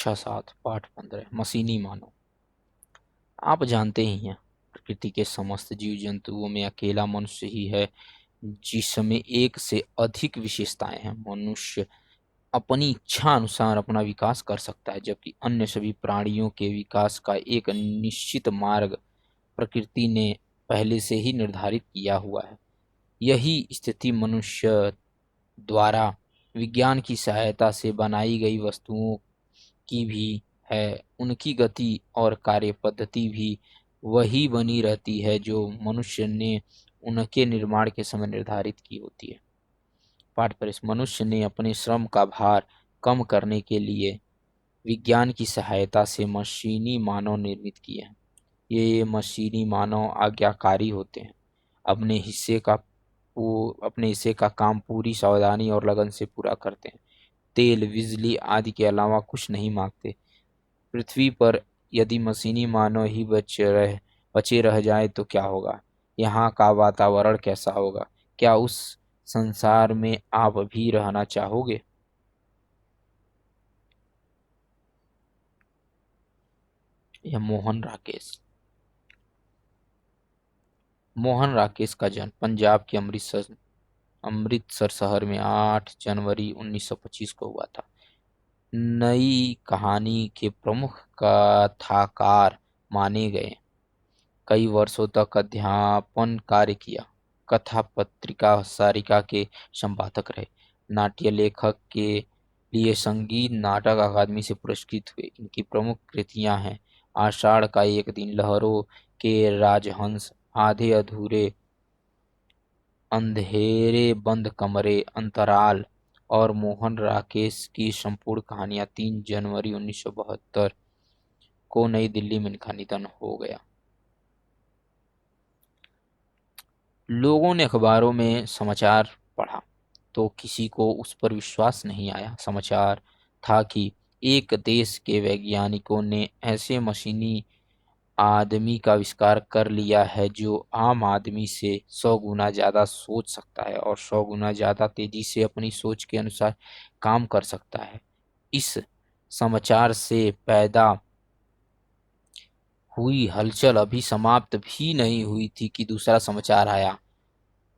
कक्षा 7 पाठ 15 मशीनी मानव। आप जानते ही हैं, प्रकृति के समस्त जीव जंतुओं में अकेला मनुष्य ही है जिसमें एक से अधिक विशेषताएं हैं। मनुष्य अपनी इच्छा अनुसार अपना विकास कर सकता है, जबकि अन्य सभी प्राणियों के विकास का एक निश्चित मार्ग प्रकृति ने पहले से ही निर्धारित किया हुआ है। यही स्थिति मनुष्य द्वारा विज्ञान की सहायता से बनाई गई वस्तुओं की भी है। उनकी गति और कार्य पद्धति भी वही बनी रहती है जो मनुष्य ने उनके निर्माण के समय निर्धारित की होती है। पाठ पर इस मनुष्य ने अपने श्रम का भार कम करने के लिए विज्ञान की सहायता से मशीनी मानव निर्मित किए हैं। ये मशीनी मानव आज्ञाकारी होते हैं, अपने हिस्से का काम पूरी सावधानी और लगन से पूरा करते हैं। तेल, बिजली आदि के अलावा कुछ नहीं मांगते। पृथ्वी पर यदि मशीनी मानव ही बचे रह जाए तो क्या होगा? यहाँ का वातावरण कैसा होगा? क्या उस संसार में आप भी रहना चाहोगे? यह मोहन राकेश का जन्म पंजाब के अमृतसर शहर में 8 जनवरी 1925 को हुआ था। नई कहानी के प्रमुख कथाकार माने गए। कई वर्षों तक अध्यापन कार्य किया। कथा पत्रिका सारिका के संपादक रहे। नाट्य लेखक के लिए संगीत नाटक अकादमी से पुरस्कृत हुए। इनकी प्रमुख कृतियां हैं आषाढ़ का एक दिन, लहरों के राजहंस, आधे अधूरे, अंधेरे बंद कमरे, अंतराल और मोहन राकेश की संपूर्ण कहानियां। 3 जनवरी 1972 को नई दिल्ली में इनका निधन हो गया। लोगों ने अखबारों में समाचार पढ़ा तो किसी को उस पर विश्वास नहीं आया। समाचार था कि एक देश के वैज्ञानिकों ने ऐसे मशीनी आदमी का आविष्कार कर लिया है जो आम आदमी से 100 गुना ज़्यादा सोच सकता है और 100 गुना ज़्यादा तेजी से अपनी सोच के अनुसार काम कर सकता है। इस समाचार से पैदा हुई हलचल अभी समाप्त भी नहीं हुई थी कि दूसरा समाचार आया।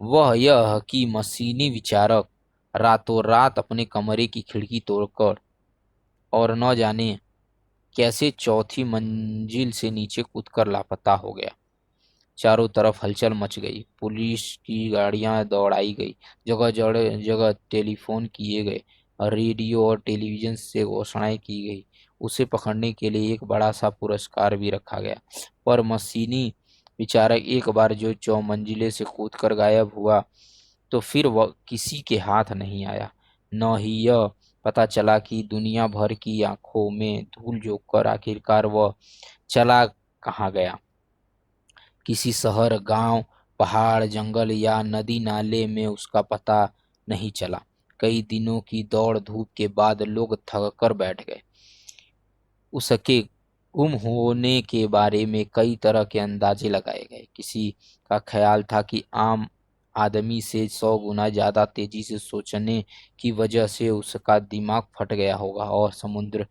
वह यह कि मशीनी विचारक रातों रात अपने कमरे की खिड़की तोड़कर और न जाने कैसे चौथी मंजिल से नीचे कूदकर लापता हो गया। चारों तरफ हलचल मच गई। पुलिस की गाड़ियां दौड़ाई गई। जगह जगह जगह टेलीफोन किए गए और रेडियो और टेलीविजन से घोषणाएं की गई। उसे पकड़ने के लिए एक बड़ा सा पुरस्कार भी रखा गया। पर मशीनी विचारक एक बार जो 4 मंजिले से कूदकर गायब हुआ तो फिर वह किसी के हाथ नहीं आया। न ही यह पता चला कि दुनिया भर की आंखों में धूल झोंककर आखिरकार वह चला कहाँ गया। किसी शहर, गांव, पहाड़, जंगल या नदी नाले में उसका पता नहीं चला। कई दिनों की दौड़ धूप के बाद लोग थक कर बैठ गए। उसके गुम होने के बारे में कई तरह के अंदाजे लगाए गए। किसी का ख्याल था कि आम आदमी से 100 गुना ज्यादा तेजी से सोचने की वजह से उसका दिमाग फट गया होगा और समुद्र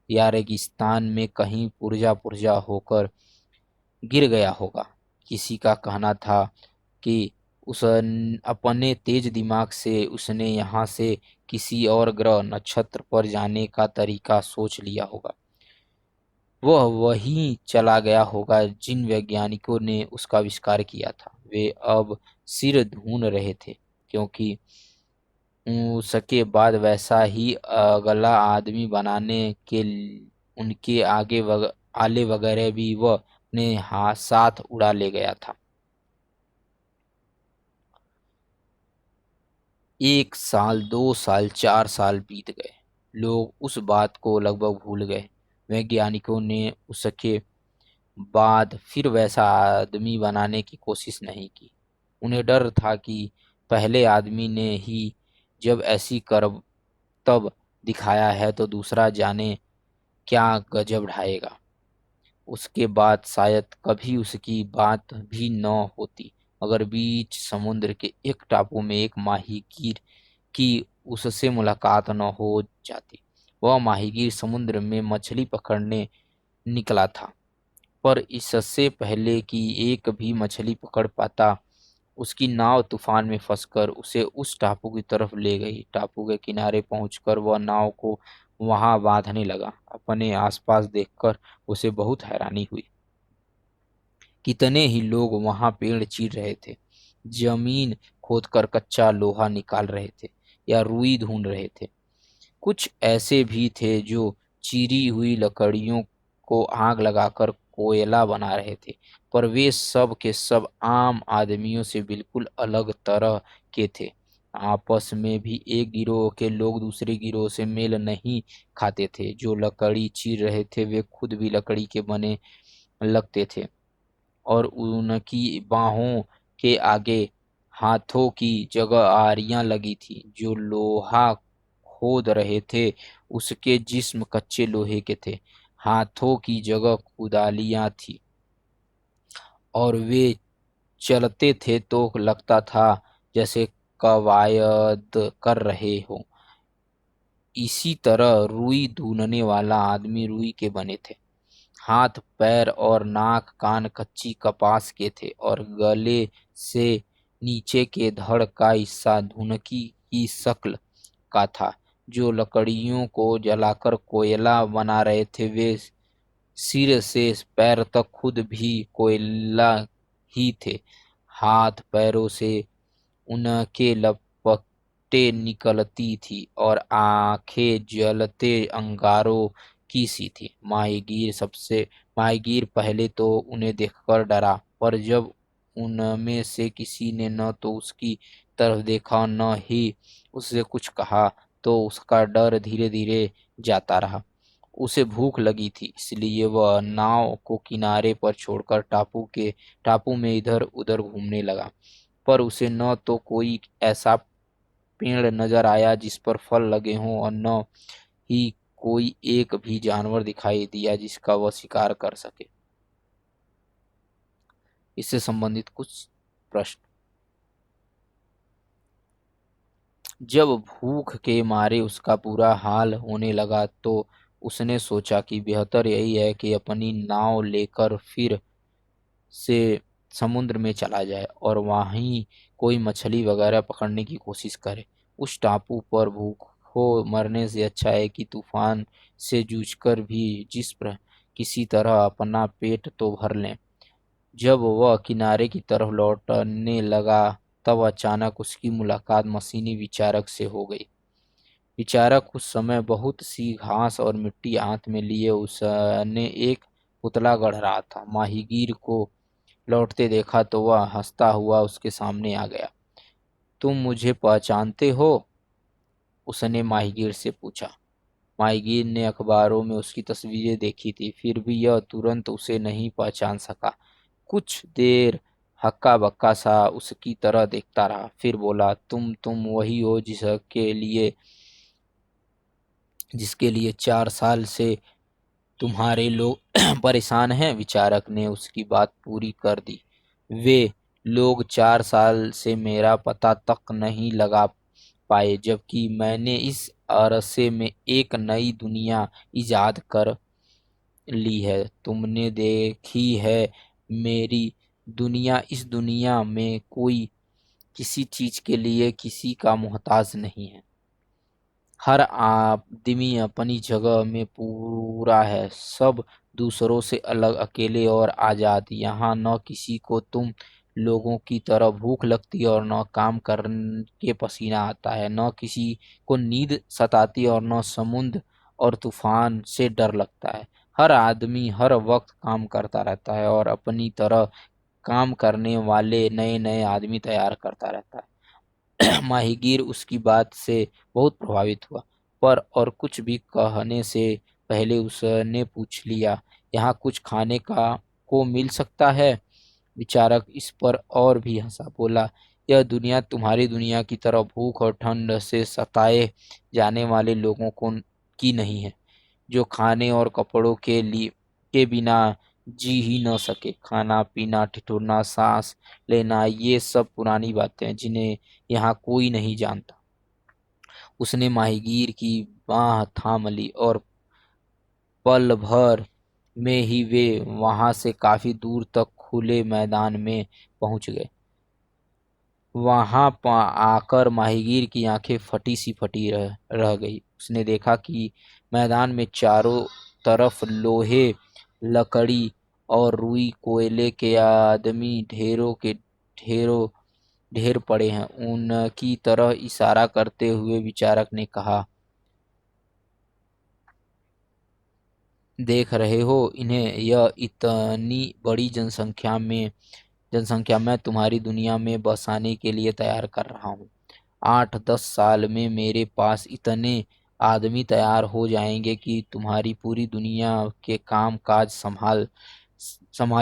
या रेगिस्तान में कहीं पुर्जा पुर्जा होकर गिर गया होगा। किसी का कहना था कि उस अपने तेज दिमाग से उसने यहाँ से किसी और ग्रह नक्षत्र पर जाने का तरीका सोच लिया होगा। वह वहीं चला गया होगा जिन वैज्ञानिकों ने उसका आविष्कार किया था। वे अब सिर ढूंढ रहे थे, क्योंकि उसके बाद वैसा ही अगला आदमी बनाने के उनके आले वगैरह भी वह अपने हाथ साथ उड़ा ले गया था। 1 साल, 2 साल, 4 साल बीत गए। लोग उस बात को लगभग भूल गए। वैज्ञानिकों ने उसके बाद फिर वैसा आदमी बनाने की कोशिश नहीं की। उन्हें डर था कि पहले आदमी ने ही जब ऐसी करतब दिखाया है तो दूसरा जाने क्या गजब ढाएगा। उसके बाद शायद कभी उसकी बात भी न होती अगर बीच समुद्र के एक टापू में एक माहीगीर की उससे मुलाकात न हो जाती। वह माहीगीर समुद्र में मछली पकड़ने निकला था, पर इससे पहले कि एक भी मछली पकड़ पाता, उसकी नाव तूफान में फंसकर उसे उस टापू की तरफ ले गई। टापू के किनारे पहुंचकर वह नाव को वहां बांधने लगा। अपने आसपास देखकर उसे बहुत हैरानी हुई। कितने ही लोग वहां पेड़ चीर रहे थे, जमीन खोदकर कच्चा लोहा निकाल रहे थे या रुई ढूंढ रहे थे। कुछ ऐसे भी थे जो चीरी हुई लकड़ियों को आग लगाकर कोयला बना रहे थे, पर वे सब के सब आम आदमियों से बिल्कुल अलग तरह के थे। आपस में भी एक गिरोह के लोग दूसरे गिरोह से मेल नहीं खाते थे। जो लकड़ी चीर रहे थे वे खुद भी लकड़ी के बने लगते थे और उनकी बाहों के आगे हाथों की जगह आरियां लगी थी। जो लोहा खोद रहे थे उसके जिस्म कच्चे लोहे के थे, हाथों की जगह कुदालियां थी और वे चलते थे तो लगता था जैसे कवायद कर रहे हो। इसी तरह रुई ढूंढने वाला आदमी रुई के बने थे। हाथ पैर और नाक कान कच्ची कपास के थे और गले से नीचे के धड़ का हिस्सा धुनकी की शक्ल का था। जो लकड़ियों को जलाकर कोयला बना रहे थे वे सिर से पैर तक खुद भी कोयला ही थे। हाथ पैरों से उनके लपटें निकलती थी और आंखें जलते अंगारों की सी थी। माहीगीर पहले तो उन्हें देखकर डरा, पर जब उनमें से किसी ने न तो उसकी तरफ देखा न ही उससे कुछ कहा तो उसका डर धीरे धीरे जाता रहा। उसे भूख लगी थी, इसलिए वह नाव को किनारे पर छोड़कर टापू में इधर उधर घूमने लगा। पर उसे न तो कोई ऐसा पेड़ नजर आया जिस पर फल लगे हों और न ही कोई एक भी जानवर दिखाई दिया जिसका वह शिकार कर सके। इससे संबंधित कुछ प्रश्न। जब भूख के मारे उसका बुरा हाल होने लगा तो उसने सोचा कि बेहतर यही है कि अपनी नाव लेकर फिर से समुद्र में चला जाए और वहीं कोई मछली वगैरह पकड़ने की कोशिश करे। उस टापू पर भूखों मरने से अच्छा है कि तूफान से जूझकर भी किसी तरह अपना पेट तो भर लें। जब वह किनारे की तरफ लौटने लगा तब अचानक उसकी मुलाकात मशीनी विचारक से हो गई। विचारक उस समय बहुत सी घास और मिट्टी हाथ में लिए उसने एक पुतला गढ़ रहा था। माहीगीर को लौटते देखा तो वह हंसता हुआ उसके सामने आ गया। तुम मुझे पहचानते हो? उसने माहीगीर से पूछा। माहीगीर ने अखबारों में उसकी तस्वीरें देखी थी, फिर भी यह तुरंत उसे नहीं पहचान सका। कुछ देर हक्का बक्का सा उसकी तरह देखता रहा, फिर बोला, तुम वही हो जिसके लिए 4 साल से तुम्हारे लोग परेशान हैं। विचारक ने उसकी बात पूरी कर दी। वे लोग 4 साल से मेरा पता तक नहीं लगा पाए, जबकि मैंने इस अरसे में एक नई दुनिया इजाद कर ली है। तुमने देखी है मेरी दुनिया। इस दुनिया में कोई किसी चीज के लिए किसी का मोहताज नहीं है। हर आदमी अपनी जगह में पूरा है, सब दूसरों से अलग, अकेले और आजाद। यहाँ न किसी को तुम लोगों की तरह भूख लगती और न काम करके पसीना आता है, न किसी को नींद सताती और न समुद्र और तूफान से डर लगता है। हर आदमी हर वक्त काम करता रहता है और अपनी तरह काम करने वाले नए नए आदमी तैयार करता रहता है। माहीगीर उसकी बात से बहुत प्रभावित हुआ, पर और कुछ भी कहने से पहले उसने पूछ लिया, यहाँ कुछ खाने का को मिल सकता है? विचारक इस पर और भी हंसा, बोला, यह दुनिया तुम्हारी दुनिया की तरह भूख और ठंड से सताए जाने वाले लोगों को की नहीं है, जो खाने और कपड़ों के बिना जी ही न सके। खाना पीना, ठिठुरना, सांस लेना, ये सब पुरानी बातें हैं जिन्हें यहाँ कोई नहीं जानता। उसने माहीगीर की बाह थाम ली और पल भर में ही वे वहां से काफी दूर तक खुले मैदान में पहुंच गए। वहां आकर माहीगीर की आंखें फटी सी फटी रह गई। उसने देखा कि मैदान में चारों तरफ लोहे, लकड़ी और रुई कोयले के आदमी ढेर पड़े हैं। उनकी तरह इशारा करते हुए विचारक ने कहा, देख रहे हो इन्हें? यह इतनी बड़ी जनसंख्या मैं तुम्हारी दुनिया में बसाने के लिए तैयार कर रहा हूँ। 8-10 साल में मेरे पास इतने आदमी तैयार हो जाएंगे कि तुम्हारी पूरी दुनिया के काम काज संभाल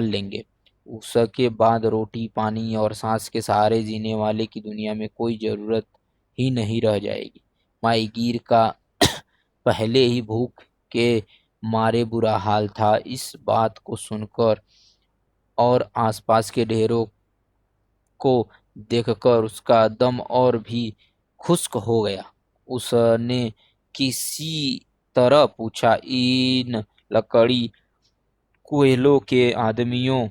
लेंगे। उसके बाद रोटी पानी और सांस के सहारे जीने वाले की दुनिया में कोई जरूरत ही नहीं रह जाएगी। माहीगीर का पहले ही भूख के मारे बुरा हाल था। इस बात को सुनकर और आसपास के ढेरों को देखकर उसका दम और भी खुश्क हो गया। उसने किसी तरह पूछा, इन लकड़ी कोयलों के आदमियों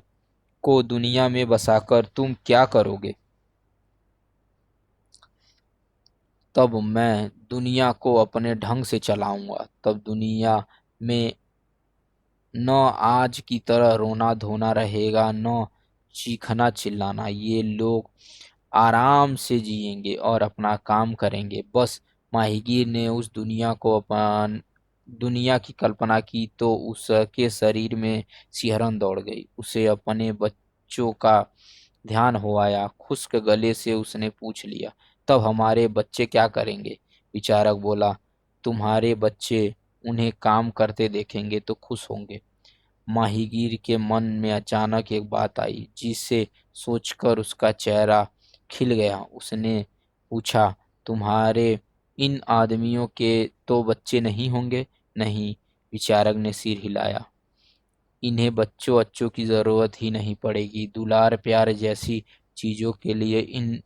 को दुनिया में बसाकर तुम क्या करोगे? तब मैं दुनिया को अपने ढंग से चलाऊंगा। तब दुनिया में न आज की तरह रोना धोना रहेगा, न चीखना चिल्लाना। ये लोग आराम से जिएंगे और अपना काम करेंगे बस। माहीगीर ने उस दुनिया की कल्पना की तो उसके शरीर में सिहरन दौड़ गई। उसे अपने बच्चों का ध्यान हो आया। खुश्क गले से उसने पूछ लिया, तब हमारे बच्चे क्या करेंगे? विचारक बोला, तुम्हारे बच्चे उन्हें काम करते देखेंगे तो खुश होंगे। माहीगीर के मन में अचानक एक बात आई जिसे सोचकर उसका चेहरा खिल गया। उसने पूछा, तुम्हारे इन आदमियों के तो बच्चे नहीं होंगे? नहीं, विचारक ने सिर हिलाया। इन्हें बच्चों अच्छों की जरूरत ही नहीं पड़ेगी। दुलार प्यार जैसी चीजों के लिए इन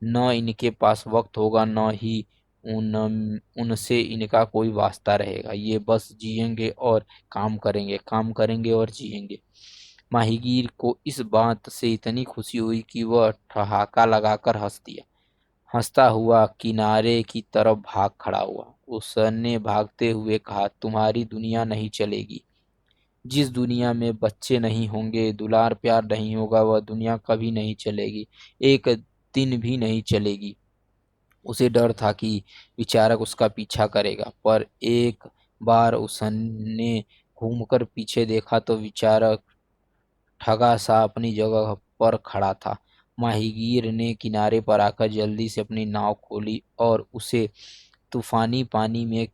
न इनके पास वक्त होगा, न ही उनसे इनका कोई वास्ता रहेगा। ये बस जिएंगे और काम करेंगे और जिएंगे। माहीगीर को इस बात से इतनी खुशी हुई कि वह ठहाका लगाकर हंस दिया। हंसता हुआ किनारे की तरफ भाग खड़ा हुआ। उसने भागते हुए कहा, तुम्हारी दुनिया नहीं चलेगी। जिस दुनिया में बच्चे नहीं होंगे, दुलार प्यार नहीं होगा, वह दुनिया कभी नहीं चलेगी, एक दिन भी नहीं चलेगी। उसे डर था कि विचारक उसका पीछा करेगा, पर एक बार उसने घूमकर पीछे देखा तो विचारक ठगा सा अपनी जगह पर खड़ा था। माहीगीर ने किनारे पर आकर जल्दी से अपनी नाव खोली और उसे तूफानी पानी में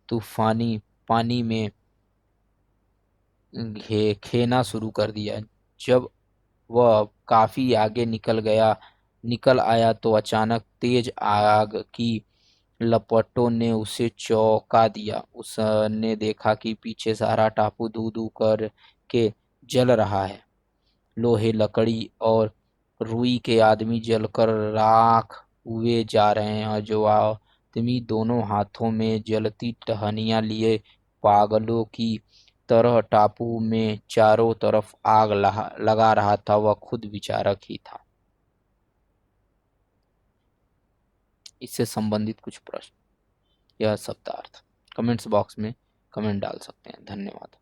तूफानी पानी में खेना शुरू कर दिया। जब वह काफी आगे निकल आया तो अचानक तेज आग की लपटों ने उसे चौंका दिया। उसने देखा कि पीछे सारा टापू धू धू कर के जल रहा है। लोहे, लकड़ी और रुई के आदमी जलकर राख हुए जा रहे हैं और जो आदमी दोनों हाथों में जलती टहनियां लिए पागलों की तरह टापू में चारों तरफ आग लगा रहा था, वह खुद विचारक ही था। इससे संबंधित कुछ प्रश्न, यह शब्दार्थ कमेंट्स बॉक्स में कमेंट डाल सकते हैं। धन्यवाद।